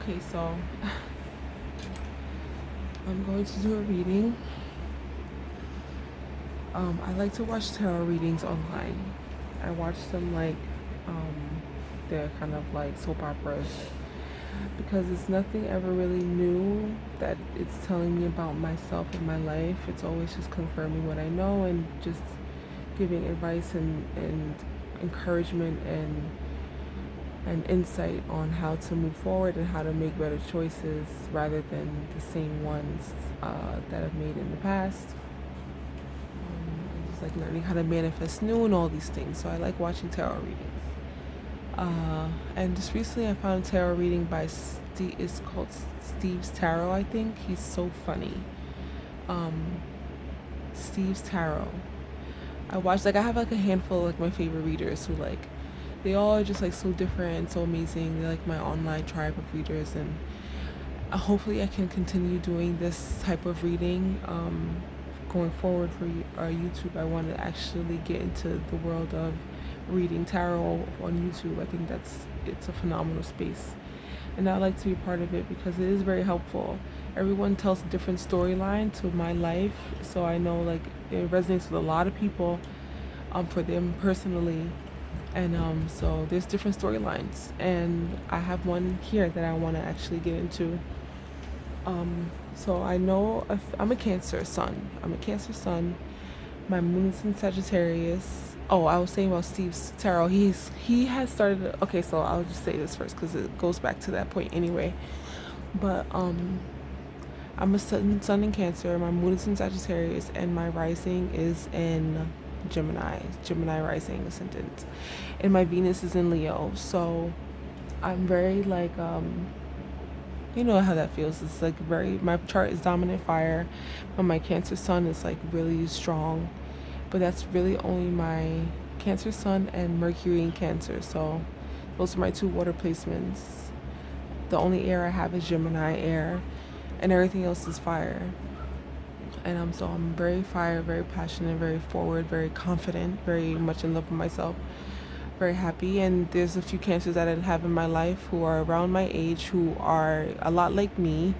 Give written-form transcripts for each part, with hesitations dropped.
Okay, so I'm going to do a reading. I like to watch tarot readings online. I watch them they're kind of like soap operas because it's nothing ever really new that it's telling me about myself and my life. It's always just confirming what I know and just giving advice and encouragement and insight on how to move forward and how to make better choices rather than the same ones that I've made in the past. And just like learning how to manifest new and all these things. So I like watching tarot readings. And just recently I found a tarot reading by Steve. It's called Steve's Tarot, I think. He's so funny. Steve's Tarot. I have like a handful of like my favorite readers who like they all are just like so different and so amazing. They're like my online tribe of readers, and hopefully I can continue doing this type of reading going forward for our YouTube. I want to actually get into the world of reading tarot on YouTube. I think it's a phenomenal space, and I like to be part of it because it is very helpful. Everyone tells a different storyline to my life, so I know like it resonates with a lot of people for them personally. And so there's different storylines, and I have one here that I want to actually get into. So I know I'm a Cancer sun. I'm a Cancer sun. My moon is in Sagittarius. Oh, I was saying about Steve's tarot. He has started. Okay, so I'll just say this first because it goes back to that point anyway. But I'm a sun in Cancer. My moon is in Sagittarius, and my rising is in Gemini rising ascendant, and my Venus is in Leo. So I'm very like you know how that feels. It's like very, my chart is dominant fire, but my Cancer sun is like really strong. But that's really only my Cancer sun and Mercury in Cancer. So those are my two water placements. The only air I have is Gemini air, and everything else is fire. And so I'm very fire, very passionate, very forward, very confident, very much in love with myself, very happy. And there's a few Cancers that I have in my life who are around my age who are a lot like me.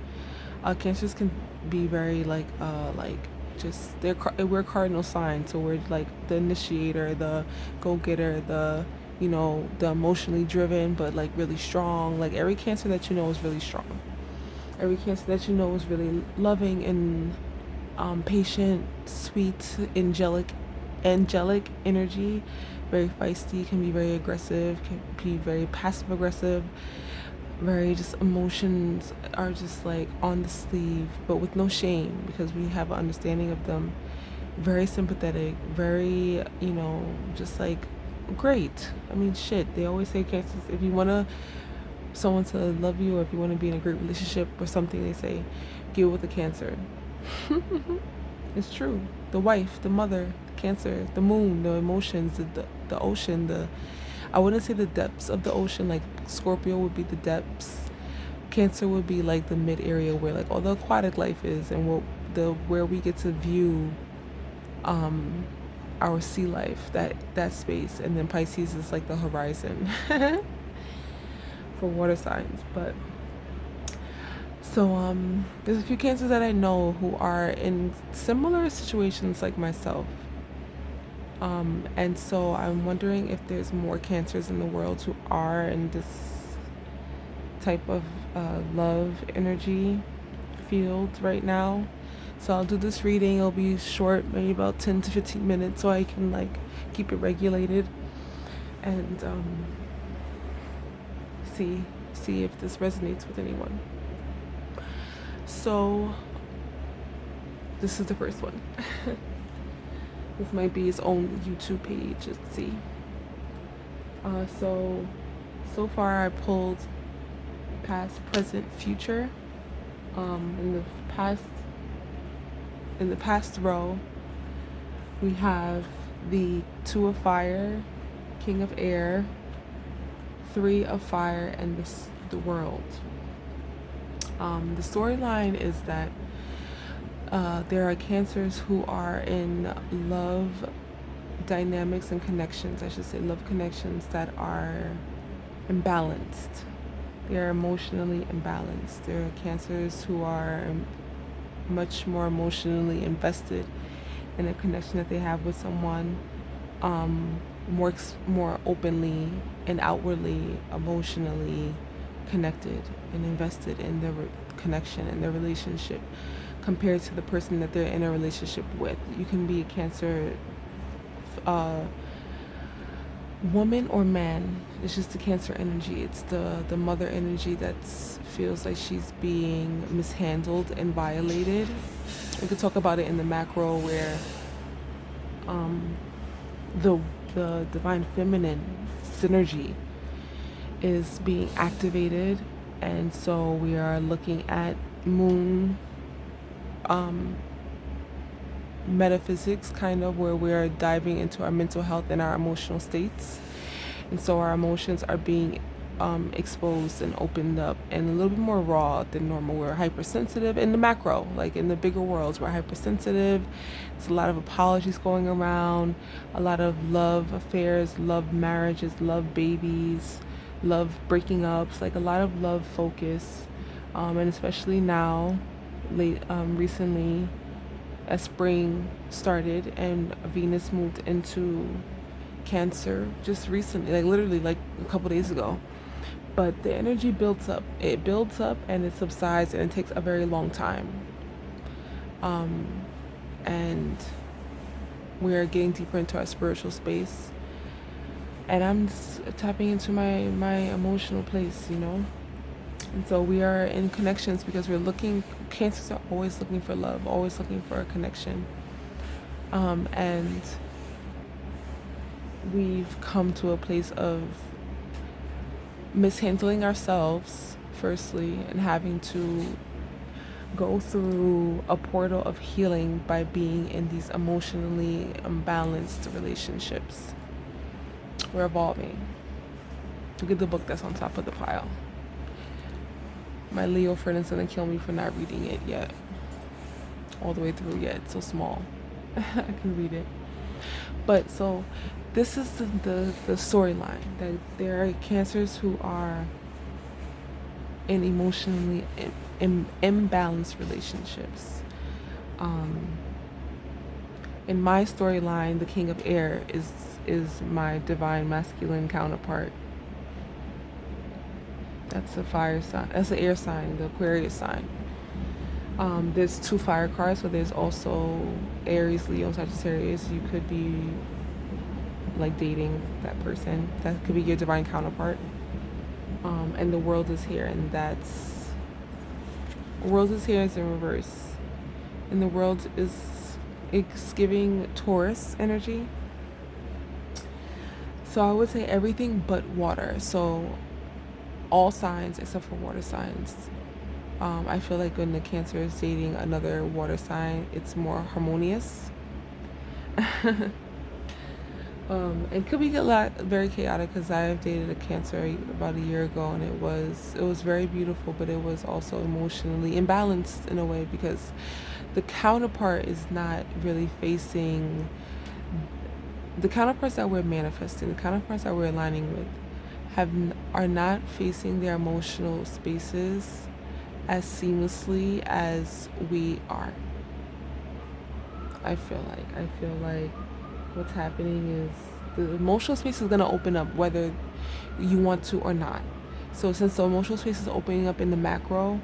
Cancers can be very just we're cardinal signs, so we're like the initiator, the go-getter, the emotionally driven but like really strong. Like every Cancer that you know is really strong. Every Cancer that you know is really loving and patient, sweet, angelic energy, very feisty, can be very aggressive, can be very passive aggressive, very just emotions are just like on the sleeve, but with no shame because we have an understanding of them. Very sympathetic, very, just like great. I mean, shit, they always say Cancers, if you want someone to love you or if you want to be in a great relationship or something, they say, get with a Cancer. It's true. The wife, the mother, the Cancer, the moon, the emotions, the ocean, I wouldn't say the depths of the ocean, like Scorpio would be the depths. Cancer would be like the mid area where like all the aquatic life is, and where we get to view our sea life, that space. And then Pisces is like the horizon for water signs. But so there's a few Cancers that I know who are in similar situations like myself. And so I'm wondering if there's more Cancers in the world who are in this type of love energy field right now. So I'll do this reading. It'll be short, maybe about 10 to 15 minutes, so I can like keep it regulated and see if this resonates with anyone. So this is the first one. This might be his own YouTube page. Let's see. So far I pulled past, present, future. In the past row, we have the Two of Fire, King of Air, Three of Fire, and the World. The storyline is that there are Cancers who are in love dynamics and connections, I should say love connections that are imbalanced. They are emotionally imbalanced. There are Cancers who are much more emotionally invested in a connection that they have with someone, more openly and outwardly emotionally connected and invested in their connection and their relationship compared to the person that they're in a relationship with. You can be a Cancer woman or man. It's just the Cancer energy. It's the mother energy that feels like she's being mishandled and violated. We could talk about it in the macro where um, the divine feminine synergy is being activated, and so we are looking at moon metaphysics, kind of, where we're diving into our mental health and our emotional states. And so our emotions are being exposed and opened up and a little bit more raw than normal. We're hypersensitive in the macro, like in the bigger worlds, we're hypersensitive. There's a lot of apologies going around, a lot of love affairs, love marriages, love babies, love breaking ups, like a lot of love focus. And especially now, recently, as spring started and Venus moved into Cancer just recently, like literally like a couple days ago. But the energy builds up. It builds up and it subsides, and it takes a very long time. And we're getting deeper into our spiritual space. And I'm just tapping into my emotional place, you know? And so we are in connections because Cancers are always looking for love, always looking for a connection. And we've come to a place of mishandling ourselves, firstly, and having to go through a portal of healing by being in these emotionally imbalanced relationships. We're evolving. Look at the book that's on top of the pile. My Leo friend is gonna kill me for not reading it yet. All the way through yet. It's so small. I can read it. But so this is the storyline, that there are Cancers who are in emotionally imbalanced relationships. In my storyline, the King of Air is my divine masculine counterpart. That's a fire sign. That's an air sign, the Aquarius sign. There's 2 fire cards, so there's also Aries, Leo, Sagittarius. You could be like dating that person. That could be your divine counterpart. And the world is here, and world is here is in reverse. And the world it's giving Taurus energy. So I would say everything but water. So all signs except for water signs. I feel like when the Cancer is dating another water sign, it's more harmonious. It could be very chaotic, because I've dated a Cancer about a year ago, and it was very beautiful, but it was also emotionally imbalanced in a way, because the counterpart is not really facing the counterparts that we're manifesting, the counterparts that we're aligning with are not facing their emotional spaces as seamlessly as we are. I feel like what's happening is the emotional space is going to open up whether you want to or not. So since the emotional space is opening up in the macro,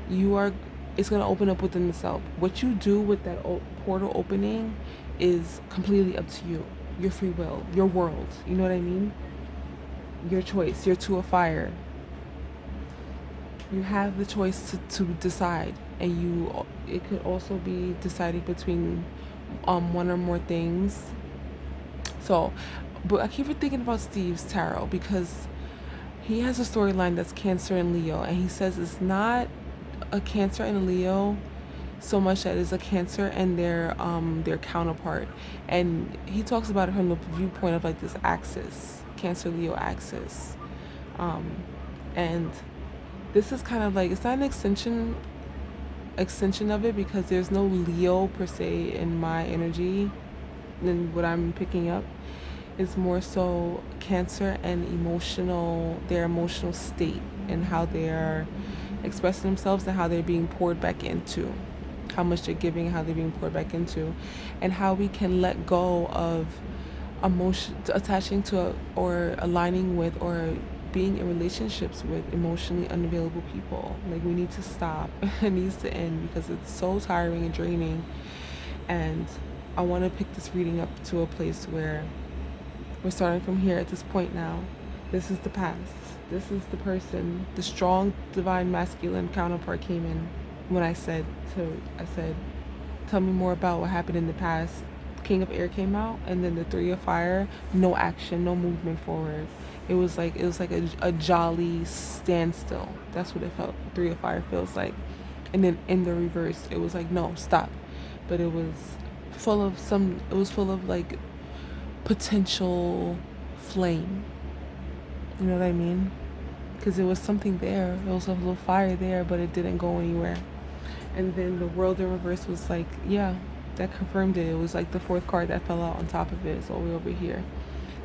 it's going to open up within the self. What you do with that portal opening is completely up to you. Your free will, your world. You know what I mean? Your choice. You're 2 of fire. You have the choice to decide, and it could also be deciding between one or more things. So, but I keep thinking about Steve's tarot, because he has a storyline that's Cancer and Leo, and he says it's not a Cancer and a Leo so much that it's a Cancer and their counterpart, and he talks about it from the viewpoint of like this axis, Cancer Leo axis, and this is kind of like, it's not an extension of it, because there's no Leo per se in my energy than what I'm picking up. is more so Cancer and their emotional state, and how they are expressing themselves, and how they're being poured back into, how much they're giving, how they're being poured back into, and how we can let go of emotion, attaching to or aligning with or being in relationships with emotionally unavailable people. Like, we need to stop. It needs to end, because it's so tiring and draining. And I want to pick this reading up to a place where we're starting from here at this point now. This is the past. This is the person. The strong divine masculine counterpart came in when I said, tell me more about what happened in the past. King of Air came out, and then the Three of Fire, no action, no movement forward. It was like a jolly standstill. That's what it felt. Three of Fire feels like. And then in the reverse, it was like, no, stop. But it was full of like potential flame. You know what I mean? Because there was something there. There was a little fire there, but it didn't go anywhere. And then the World in reverse was like, yeah, that confirmed it. It was like the fourth card that fell out on top of it. It's all the way over here.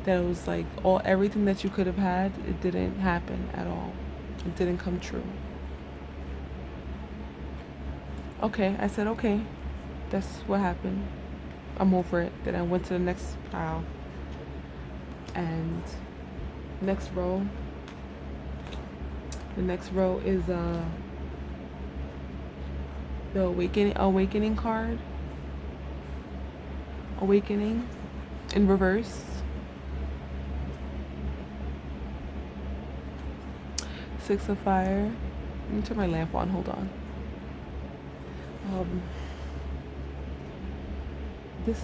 That it was like everything that you could have had, it didn't happen at all. It didn't come true. Okay, I said, okay, that's what happened. I'm over it. Then I went to the next pile. And next row. The next row is the awakening card. Awakening in reverse. Six of Fire. Let me turn my lamp on. Hold on. This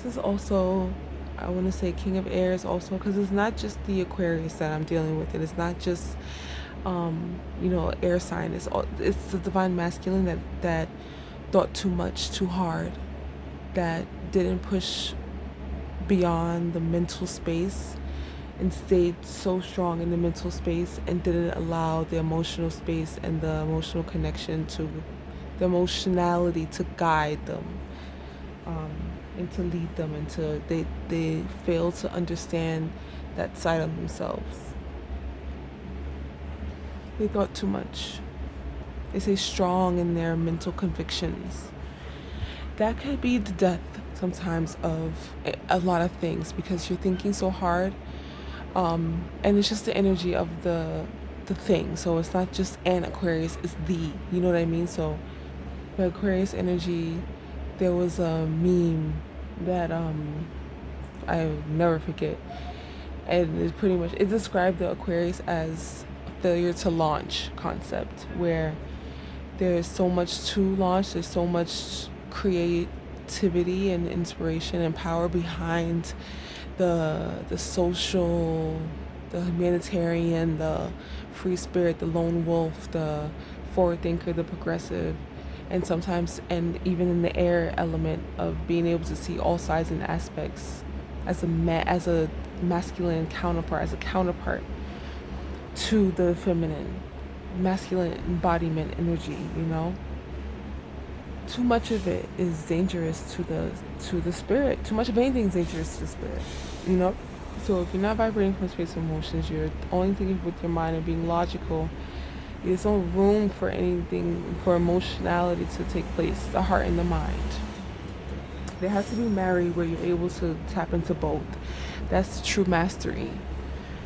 is also I want to say King of Air is also, because it's not just the Aquarius that I'm dealing with. It's not just air sign. It's the divine masculine that thought too much, too hard, that didn't push beyond the mental space and stayed so strong in the mental space, and didn't allow the emotional space and the emotional connection to the emotionality to guide them, and to lead them into they fail to understand that side of themselves. They thought too much. They stay strong in their mental convictions. That could be the death sometimes of a lot of things, because you're thinking so hard, and it's just the energy of the thing. So it's not just an Aquarius, it's you know what I mean? So the Aquarius energy, there was a meme that I'll never forget, and it described the Aquarius as a failure to launch concept, where there's so much to launch, there's so much creativity and inspiration and power behind the social, the humanitarian, the free spirit, the lone wolf, the forward thinker, the progressive, and sometimes, and even in the air element of being able to see all sides and aspects as a masculine counterpart, as a counterpart to the feminine, masculine embodiment energy, Too much of it is dangerous to the spirit. Too much of anything is dangerous to the spirit, So if you're not vibrating from space of emotions, you're only thinking with your mind and being logical, there's no room for anything, for emotionality to take place, the heart and the mind. There has to be married where you're able to tap into both. That's true mastery.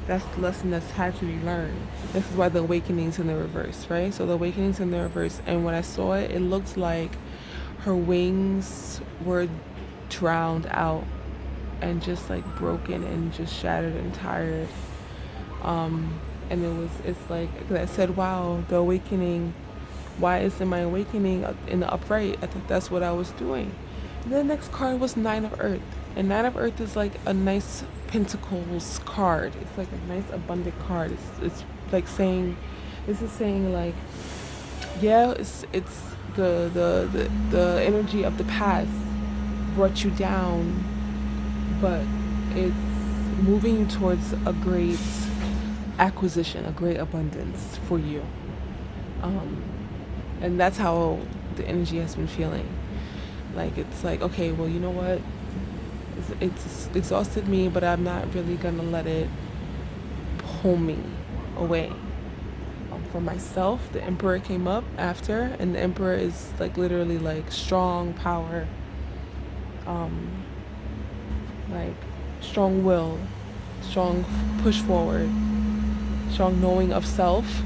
That's the lesson that's had to be learned. This is why the awakening's in the reverse, right? So the awakening's in the reverse, and when I saw it, it looked like her wings were drowned out and just like broken and just shattered and tired. And it's like, I said, wow, the awakening, why isn't my awakening in the upright? I thought that's what I was doing. And the next card was Nine of Earth. And Nine of Earth is like a nice Pentacles card. It's like a nice abundant card. It's like saying, this is saying like, yeah, it's the energy of the past brought you down, but it's moving you towards a great acquisition, a great abundance for you. And that's how the energy has been feeling. Like, it's like, okay, well, you know what? It's exhausted me, but I'm not really gonna let it pull me away. For myself, the Emperor came up after, and the Emperor is like literally like strong power, um, like strong will, strong push forward, strong knowing of self.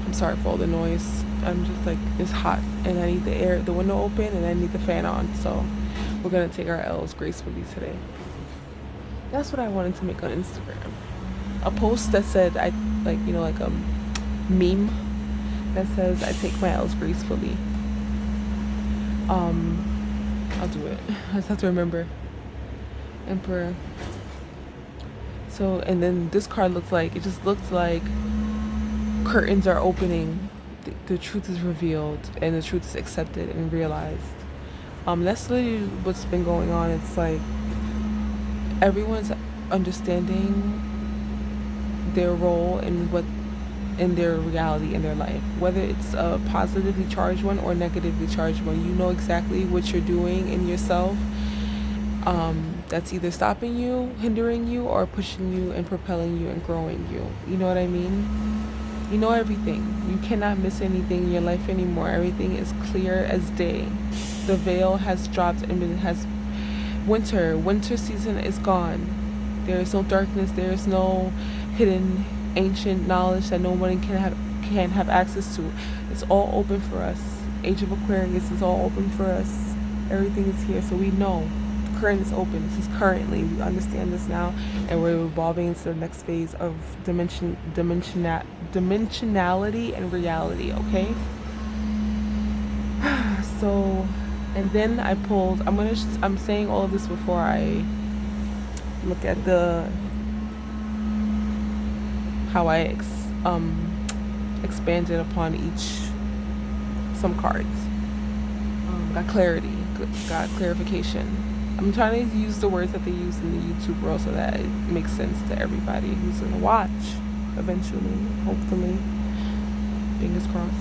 I'm sorry for all the noise. I'm just like, it's hot and I need the window open and I need the fan on. So we're gonna take our L's gracefully today. That's what I wanted to make on Instagram. A post that said, I like, like a meme that says, I take my L's gracefully. I'll do it. I just have to remember. Emperor. So, and then this card looks like, it just looks like curtains are opening, the truth is revealed, and the truth is accepted and realized. That's literally what's been going on. It's like everyone's understanding their role in their reality in their life, whether it's a positively charged one or negatively charged one. You know exactly what you're doing in yourself. That's either stopping you, hindering you, or pushing you and propelling you and growing you. You know what I mean? You know everything. You cannot miss anything in your life anymore. Everything is clear as day. The veil has dropped and it has winter season is gone. There is no darkness. There is no hidden ancient knowledge that no one can have access to. It's all open for us. Age of Aquarius is all open for us. Everything is here, so we know. Current is open. This is currently. We understand this now, and we're evolving into the next phase of dimensionality and reality. Okay. So, and then I pulled. I'm saying all of this before I look at how I expanded upon some cards. Got clarity. Got clarification. I'm trying to use the words that they use in the YouTube world so that it makes sense to everybody who's going to watch eventually, hopefully. Fingers crossed.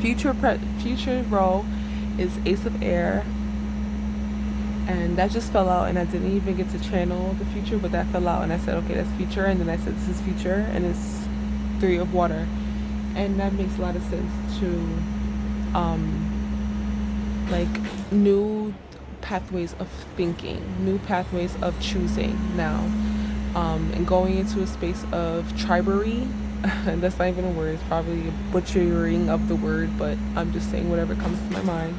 Future row is Ace of Air. And that just fell out, and I didn't even get to channel the future, but that fell out, and I said, okay, that's future. And then I said, this is future, and it's 3 of water. And that makes a lot of sense to, like, new pathways of thinking, new pathways of choosing now, and going into a space of tribery. That's not even a word. It's probably a butchering of the word, but I'm just saying whatever comes to my mind.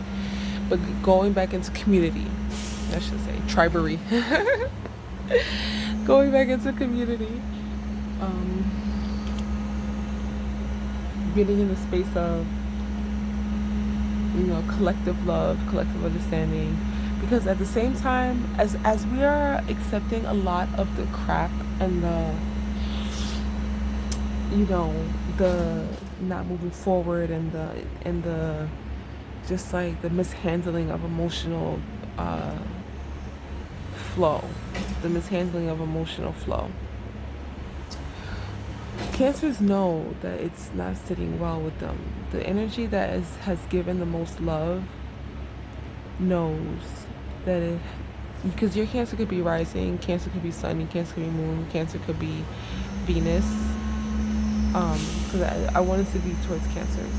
But going back into community, I should say tribery. Going back into community, getting in the space of collective love, collective understanding. Because at the same time, as we are accepting a lot of the crap and the not moving forward and the just like the mishandling of emotional flow, Cancers know that it's not sitting well with them. The energy that has given the most love knows that because your Cancer could be rising, Cancer could be sun, Cancer could be moon, Cancer could be Venus. Because I wanted to be towards Cancers.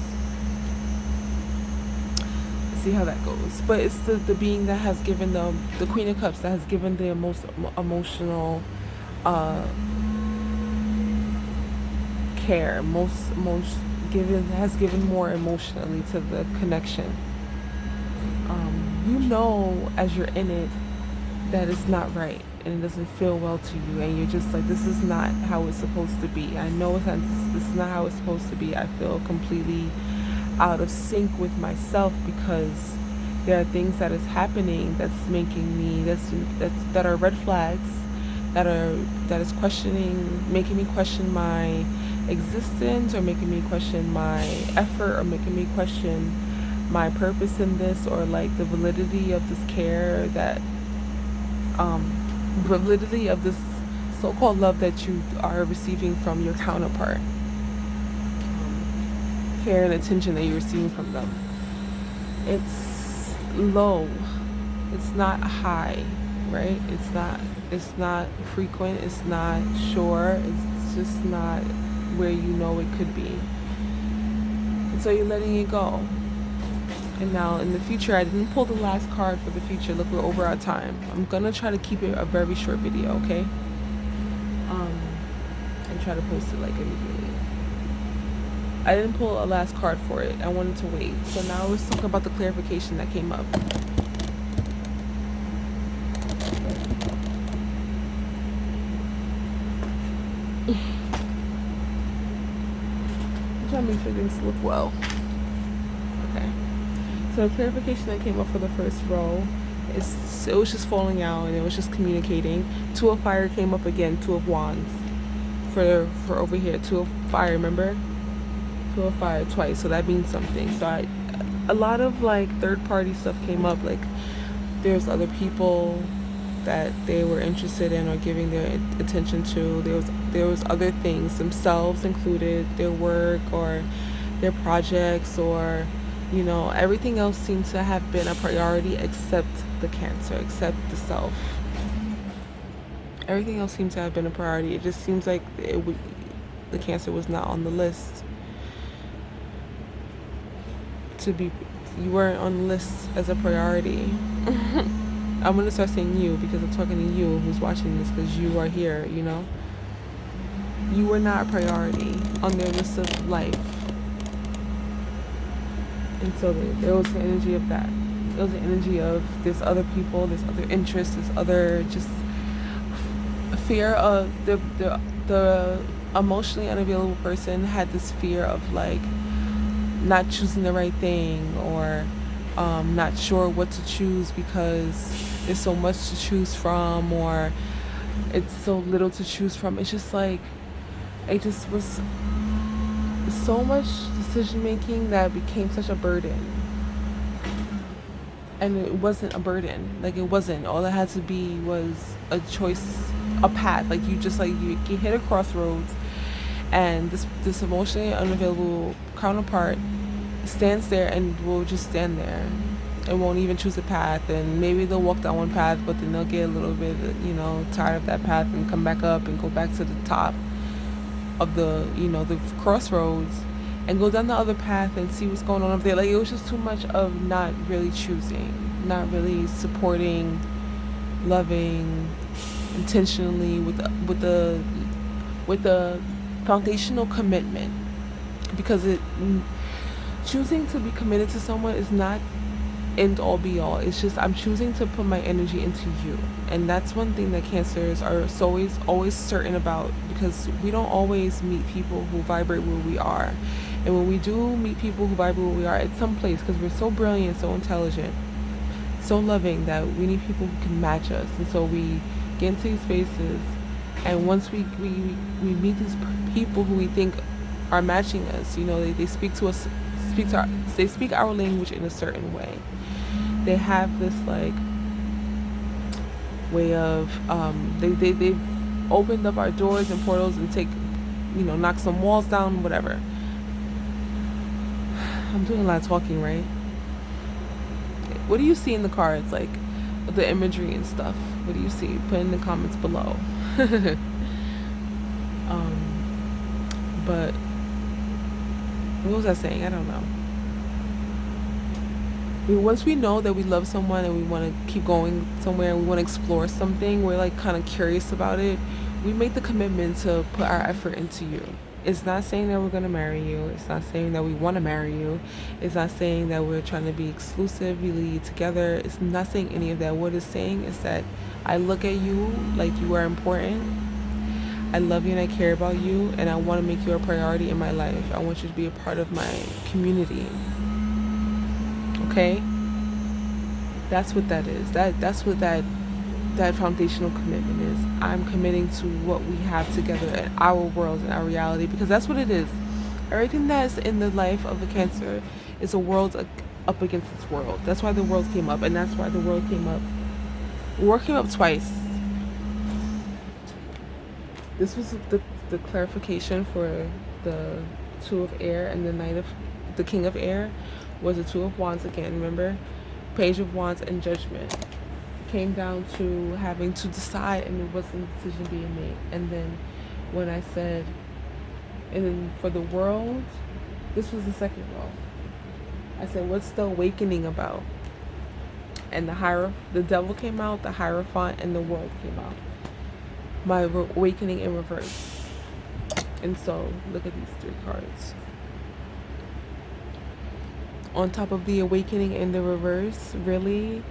See how that goes. But it's the being that has given them, the Queen of Cups, that has given the most emotional care, has given more emotionally to the connection. As you're in it, that it's not right and it doesn't feel well to you, and you're just like, this is not how it's supposed to be. I know this is not how it's supposed to be. I feel completely out of sync with myself because there are things that is happening that's making me that are red flags, that is making me question my existence, or making me question my effort, or making me question my purpose in this, or like the validity of this care, that validity of this so-called love that you are receiving from your counterpart, care and attention that you're receiving from them. It's low, it's not high, right? It's not frequent, it's not sure, it's just not where you know it could be. And so you're letting it go. And now in the future, I didn't pull the last card for the future. Look, we're over our time. I'm gonna try to keep it a very short video, okay? And try to post it like immediately. I didn't pull a last card for it. I wanted to wait. So now let's talk about the clarification that came up. I'm trying to make sure things look well. Okay. So the clarification that came up for the first row is it was just falling out and it was just communicating. Two of Fire came up again. Two of Wands for over here. Two of Fire, remember? Two of Fire twice. So that means something. So a lot of like third party stuff came up. Like there's other people that they were interested in or giving their attention to. There was other things, themselves included, their work or their projects, or everything else seems to have been a priority except the Cancer, except the self. Everything else seems to have been a priority. It just seems like the Cancer was not on the list. You weren't on the list as a priority. I'm going to start saying you because I'm talking to you who's watching this, because you are here, You were not a priority on their list of life. And so there was the energy of that. There was the energy of there's other people, there's other interests, there's other just fear of the emotionally unavailable person had this fear of like not choosing the right thing, or not sure what to choose because there's so much to choose from, or it's so little to choose from. It's just like it just was so much decision making that became such a burden. And it wasn't a burden. Like it wasn't. All it had to be was a choice, a path. Like you hit a crossroads, and this emotionally unavailable counterpart stands there and will just stand there and won't even choose a path. And maybe they'll walk down one path, but then they'll get a little bit tired of that path and come back up and go back to the top of the crossroads and go down the other path and see what's going on up there. Like it was just too much of not really choosing, not really supporting, loving intentionally with the foundational commitment. Because choosing to be committed to someone is not end all be all. It's just I'm choosing to put my energy into you. And that's one thing that Cancers are always certain about, because we don't always meet people who vibrate where we are. And when we do meet people who vibrate where we are, it's someplace, because we're so brilliant, so intelligent, so loving, that we need people who can match us. And so we get into these spaces, and once we meet these people who we think are matching us, they speak to us, they speak our language in a certain way. They have this like way of they've opened up our doors and portals and knock some walls down, whatever. I'm doing a lot of talking, right? What do you see in the cards, like the imagery and stuff? What do you see? Put in the comments below. But what was I saying? I don't know. Once we know that we love someone and we want to keep going somewhere and we want to explore something, we're like kind of curious about it, we make the commitment to put our effort into you. It's not saying that we're going to marry you. It's not saying that we want to marry you. It's not saying that we're trying to be exclusively together. It's not saying any of that. What it's saying is that I look at you like you are important. I love you and I care about you, and I want to make you a priority in my life. I want you to be a part of my community. Okay? That's what that is. That's what that foundational commitment is. I'm committing to what we have together in our world and our reality, because that's what it is. Everything that's in the life of a Cancer is a world up against its world. That's why the world came up, and that's why the world came up. The world came up twice. This was the clarification for the Two of Air, and the King of Air was the Two of Wands again, remember? Page of Wands and Judgment. came down to having to decide, and it wasn't a decision being made. And then when I said, and then for the world, this was the second row. I said, what's the awakening about? And the devil came out, the Hierophant, and the world came out. My awakening in reverse. And so, look at these 3 cards. On top of the awakening in the reverse, really,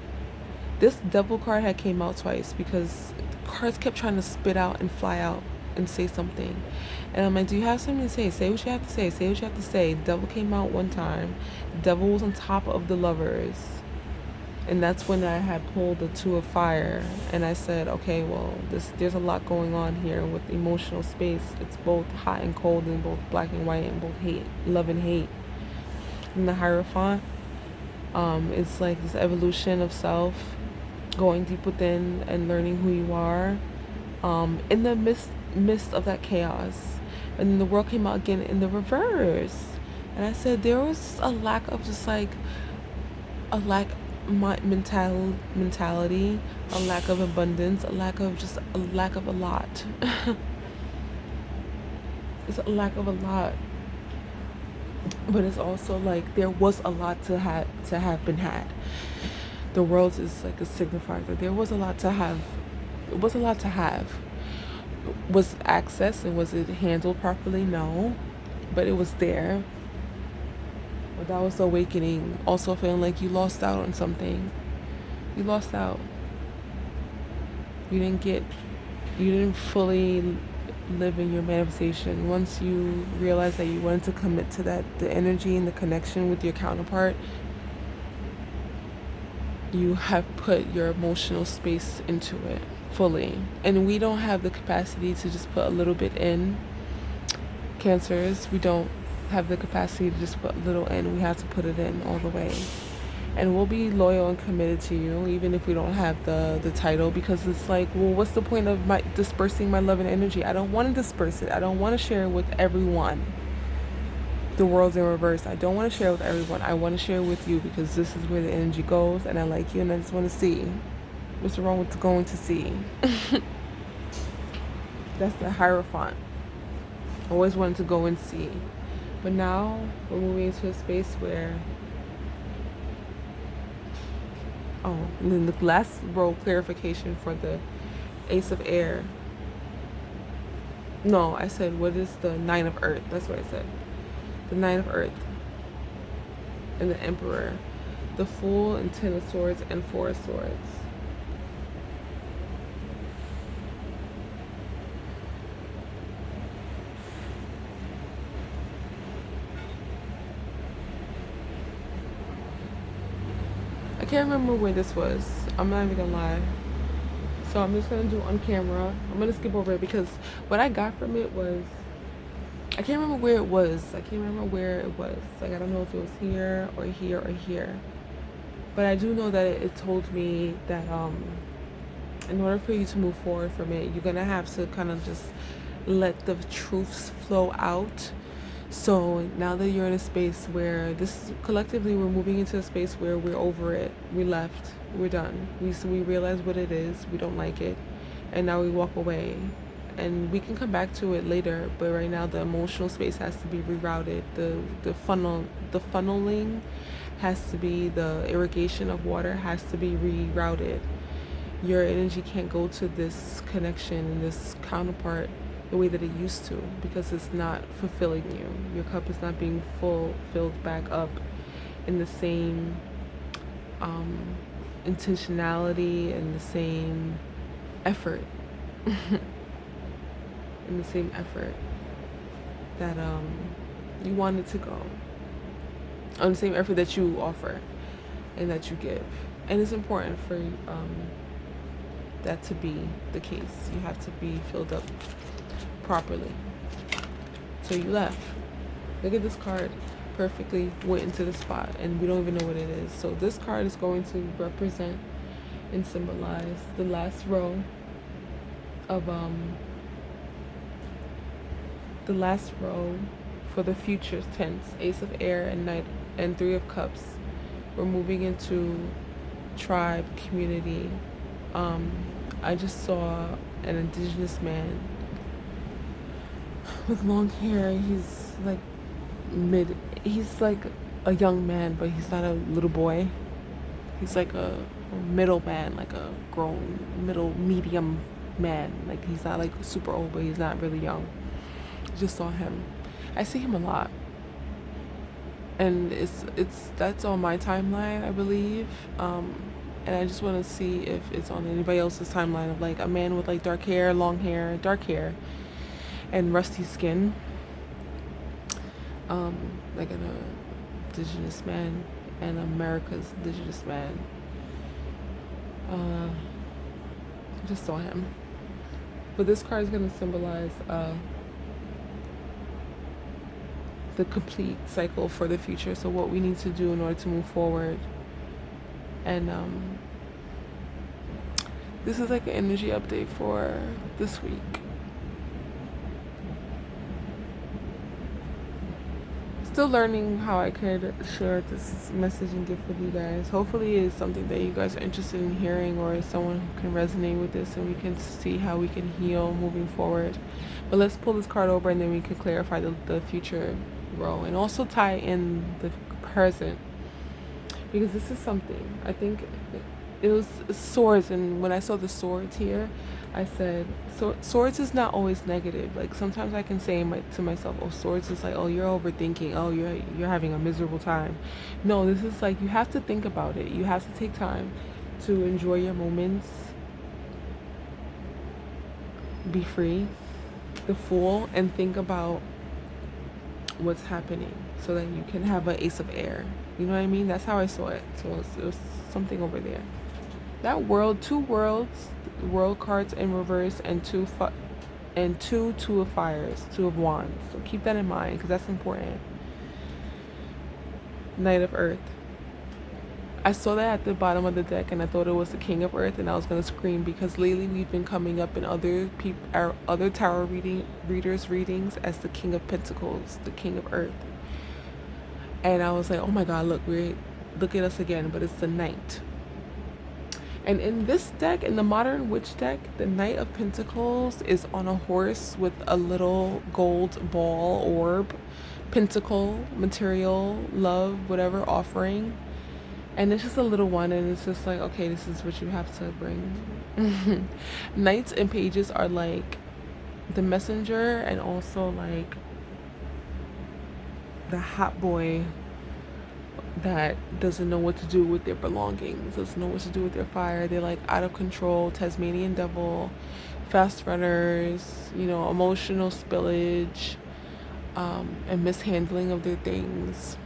this devil card had came out twice because the cards kept trying to spit out and fly out and say something. And I'm like, do you have something to say? Say what you have to say. Say what you have to say. The devil came out one time. The devil was on top of the Lovers. And that's when I had pulled the 2 of Fire. And I said, okay, well, there's a lot going on here with emotional space. It's both hot and cold, and both black and white, and both hate, love and hate. And the Hierophant, it's like this evolution of self, going deep within and learning who you are, in the midst of that chaos. And then the world came out again in the reverse. And I said there was a lack of just like a lack mentality, a lack of abundance, a lack of a lot. It's a lack of a lot. But it's also like there was a lot to have been had. The world is like a signifier that there was a lot to have. It was a lot to have. Was it accessed and was it handled properly? No. But it was there. But that was the awakening. Also feeling like you lost out on something. You lost out. You didn't fully live in your manifestation. Once you realize that you wanted to commit to that, the energy and the connection with your counterpart, you have put your emotional space into it fully. And we don't have the capacity to just put a little bit in. Cancers, we don't have the capacity to just put a little in. We have to put it in all the way. And we'll be loyal and committed to you, even if we don't have the title, because it's like, well, what's the point of my dispersing my love and energy? I don't want to disperse it. I don't want to share it with everyone. The world's in reverse. I don't want to share it with everyone. I want to share it with you because this is where the energy goes, and I like you, and I just want to see. What's wrong with going to see? That's the Hierophant. I always wanted to go and see. But now we're moving into a space where, and then the last row clarification for the Ace of Air. No, I said, what is the Nine of Earth? That's what I said. The Nine of Earth. And the Emperor. The Fool and Ten of Swords and Four of Swords. I can't remember where this was. I'm not even gonna lie. So I'm just gonna do on camera. I'm gonna skip over it because what I got from it was, I can't remember where it was. Like, I don't know if it was here or here or here. But I do know that it told me that in order for you to move forward from it, you're gonna have to kind of just let the truths flow out. So now that you're in a space where collectively we're moving into a space where we're over it, we left, we're done. We realize what it is, we don't like it, and now we walk away. And we can come back to it later, but right now the emotional space has to be rerouted. The funneling has to be, the irrigation of water has to be rerouted. Your energy can't go to this connection and this counterpart the way that it used to, because it's not fulfilling you. Your cup is not being filled back up in the same intentionality and the same effort. In the same effort that you want it to go. On the same effort that you offer and that you give. And it's important for that to be the case. You have to be filled up properly. So you left. Look at this card. Perfectly went into the spot and we don't even know what it is. So this card is going to represent and symbolize the last row of the last row for the future tense. Ace of Air and Knight and Three of Cups. We're moving into tribe, community, Um, I just saw an indigenous man with long hair. Mid, he's like a young man, but he's not a little boy. He's like a middle man, like a grown middle medium man. Like he's not like super old, but he's not really young. I just saw him. I see him a lot, and it's that's on my timeline, I believe. And I just want to see if it's on anybody else's timeline of like a man with like dark hair, and rusty skin. Like an indigenous man and America's indigenous man. Just saw him. But this card is going to symbolize the complete cycle for the future. So what we need to do in order to move forward. And this is like an energy update for this week. Still learning how I could share this message and gift with you guys. Hopefully it's something that you guys are interested in hearing, or someone who can resonate with this, and we can see how we can heal moving forward. But let's pull this card over, and then we can clarify the future role, and also tie in the present, because this is something I think it was swords. And when I saw the swords here, I said, so swords is not always negative. Like sometimes I can say to myself, oh, swords is like, oh, you're overthinking, oh, you're having a miserable time. No, this is like, you have to think about it. You have to take time to enjoy your moments, be free, the Fool, and think about what's happening so that you can have an ace of air. You know what I mean? That's how I saw it. So it was something over there. That two world cards in reverse, and two two of fires, two of wands. So keep that in mind, because that's important. Knight of Earth. I saw that at the bottom of the deck, and I thought it was the King of Earth, and I was gonna scream, because lately we've been coming up in our other tarot readers readings as the King of Pentacles, the King of Earth. And I was like, oh my God, look at us again, but it's the Knight. And in this deck, in the Modern Witch deck, the Knight of Pentacles is on a horse with a little gold ball orb, pentacle, material, love, whatever, offering. And it's just a little one, and it's just like, okay, this is what you have to bring. Knights and pages are like the messenger, and also like the hot boy that doesn't know what to do with their belongings, doesn't know what to do with their fire. They're like out of control, Tasmanian devil, fast runners, emotional spillage, and mishandling of their things.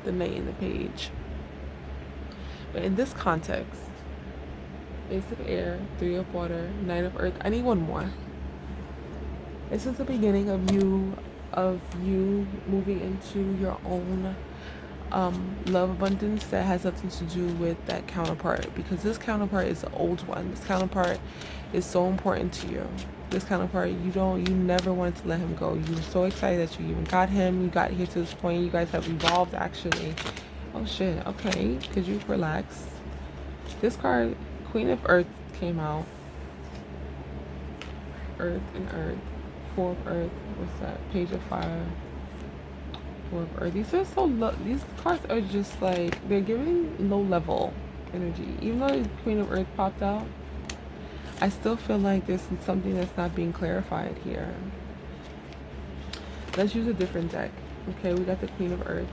The Knight and the Page. But in this context, Ace of Air, Three of Water, Knight of Earth. I need one more. This is the beginning of you moving into your own love abundance that has something to do with that counterpart, because this counterpart is an old one. This counterpart is so important to you. This counterpart, you never wanted to let him go. You were so excited that you even got him. You got here to this point. You guys have evolved, actually. Oh shit. Okay, could you relax? This card, Queen of Earth, came out. Earth and Earth. Four of Earth. What's that? Page of Fire. Four of Earth. These are so low. These cards are just like, they're giving low level energy. Even though the Queen of Earth popped out, I still feel like there's something that's not being clarified here. Let's use a different deck. Okay, we got the Queen of Earth.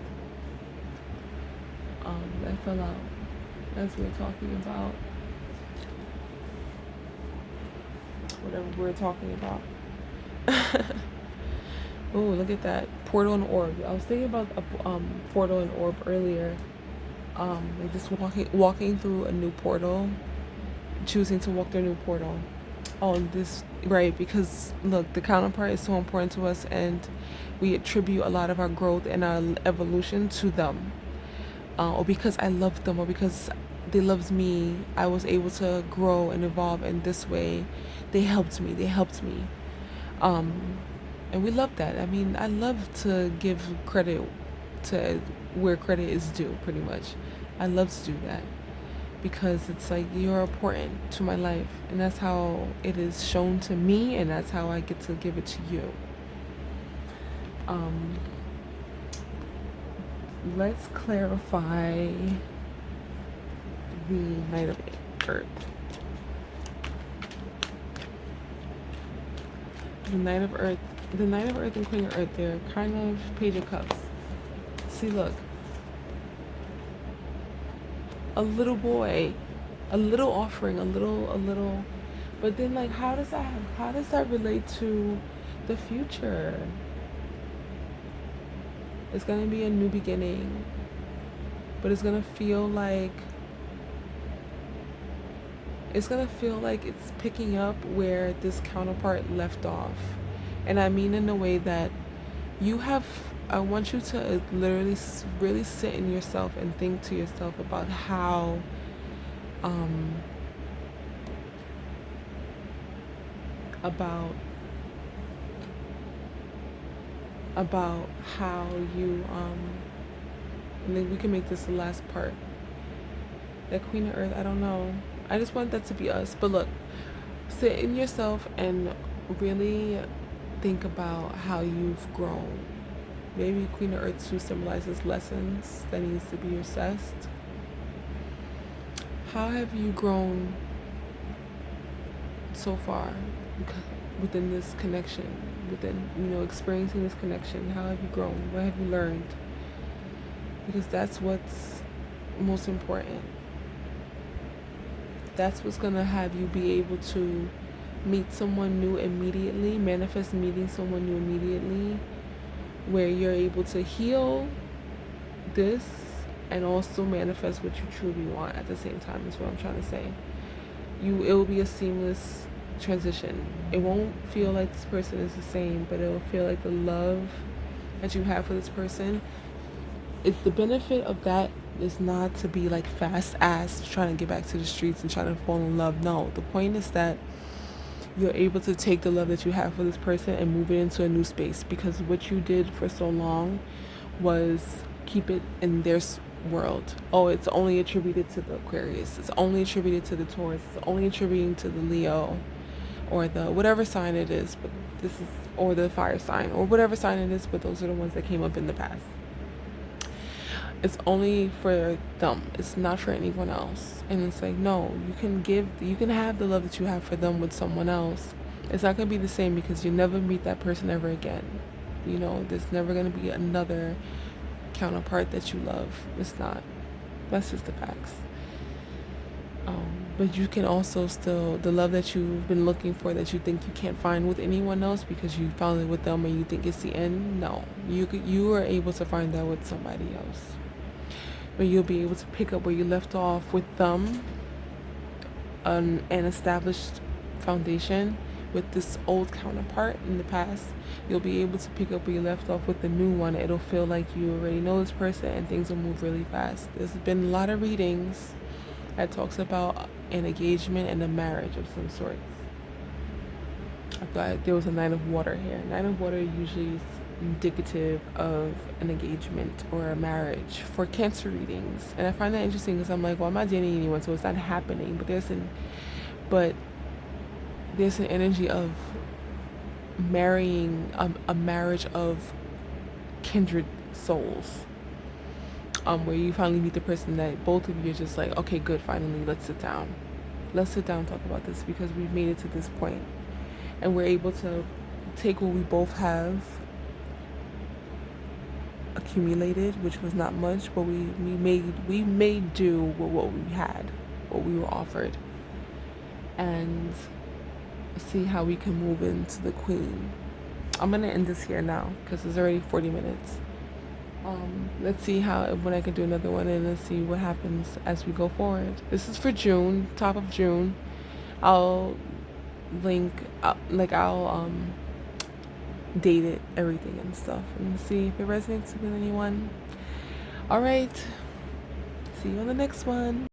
That fell out as we were talking about whatever we were talking about. Oh, look at that. Portal and orb. I was thinking about a portal and orb earlier. Like just walking through a new portal, choosing to walk through a new portal. Oh, this, right, because look, the counterpart is so important to us, and we attribute a lot of our growth and our evolution to them. Or because I loved them, or because they loved me, I was able to grow and evolve in this way. They helped me. And we love that. I mean, I love to give credit to where credit is due, pretty much. I love to do that. because it's like you're important to my life, and that's how it is shown to me, and that's how I get to give it to you. Um, let's clarify the Knight of Earth. The Knight of Earth, and Queen of Earth, they're kind of Page of Cups. See, look, a little boy, a little offering, a little, but then like, how does that relate to the future? It's gonna be a new beginning, but it's gonna feel like it's picking up where this counterpart left off. And I mean in a way that I want you to literally really sit in yourself and think to yourself about how about how you and then we can make this the last part. That Queen of Earth, I don't know. I just want that to be us. But look, sit in yourself and really think about how you've grown. Maybe Queen of Earth too symbolizes lessons that needs to be assessed. How have you grown so far within this connection? Within, experiencing this connection, how have you grown? What have you learned? Because that's what's most important. That's what's gonna have you be able to meet someone new immediately, manifest meeting someone new immediately, where you're able to heal this and also manifest what you truly want at the same time, is what I'm trying to say. It will be a seamless transition. It won't feel like this person is the same, but it will feel like the love that you have for this person. The benefit of that is not to be like fast ass trying to get back to the streets and trying to fall in love. No, the point is that you're able to take the love that you have for this person and move it into a new space, because what you did for so long was keep it in their world. Oh, it's only attributed to the Aquarius, it's only attributed to the Taurus, it's only attributing to the Leo, or the whatever sign it is, but or the fire sign, or whatever sign it is, but those are the ones that came up in the past. It's only for them. It's not for anyone else. And it's like, no, you can have the love that you have for them with someone else. It's not going to be the same, because you never meet that person ever again. There's never going to be another counterpart that you love. It's not. That's just the facts. But you can also still, the love that you've been looking for, that you think you can't find with anyone else because you found it with them and you think it's the end. No, you are able to find that with somebody else. But you'll be able to pick up where you left off with them, an established foundation with this old counterpart in the past. You'll be able to pick up where you left off with the new one. It'll feel like you already know this person, and things will move really fast. There's been a lot of readings that talks about an engagement and a marriage of some sorts. I thought there was a Nine of Water here. Nine of Water usually is indicative of an engagement or a marriage for Cancer readings, and I find that interesting because I'm like, well, I'm not dating anyone, so it's not happening. But there's an energy of marrying, a marriage of kindred souls, where you finally meet the person that both of you are just like, okay, good, finally, let's sit down and talk about this, because we've made it to this point and we're able to take what we both have accumulated, which was not much, but we made do with what we had, what we were offered, and see how we can move into the Queen. I'm gonna end this here now because it's already 40 minutes. Let's see when I can do another one, and let's see what happens as we go forward. This is for June, top of June. I'll date it, everything and stuff, and see if it resonates with anyone. All right, see you on the next one.